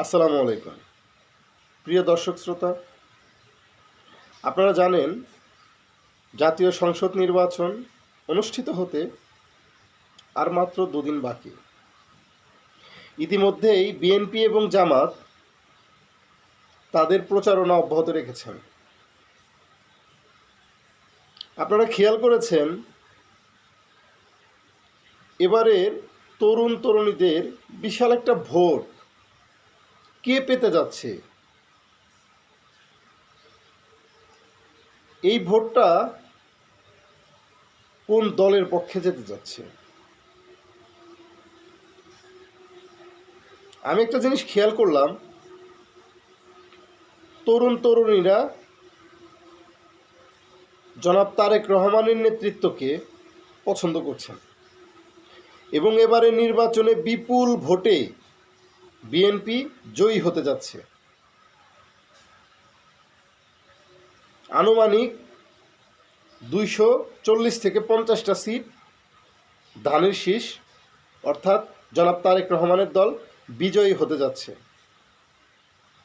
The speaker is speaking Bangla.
আসসালামু আলাইকুম প্রিয় দর্শক শ্রোতা, আপনারা জানেন জাতীয় সংসদ নির্বাচন অনুষ্ঠিত হতে আর মাত্র দুদিন বাকি। ইতিমধ্যেই বিএনপি এবং জামাত তাদের প্রচারণা অব্যাহত রেখেছেন। আপনারা খেয়াল করেছেন এবারের তরুণ তরুণীদের বিশাল একটা ভোট কে পেতে যাচ্ছে। এই ভোটটা কোন দলের পক্ষে যেতে যাচ্ছে। আমি একটা জিনিস খেয়াল করলাম, তরুণ তরুণীরা জনাব তারেক রহমানের নেতৃত্বকে পছন্দ করছেন এবং এবারে নির্বাচনে বিপুল ভোটে বিএনপি জয়ী হতে যাচ্ছে। আনুমানিক 240 থেকে 50টা সিট ধানের শীষ অর্থাৎ জনাব তারেক রহমানের দল বিজয়ী হতে যাচ্ছে।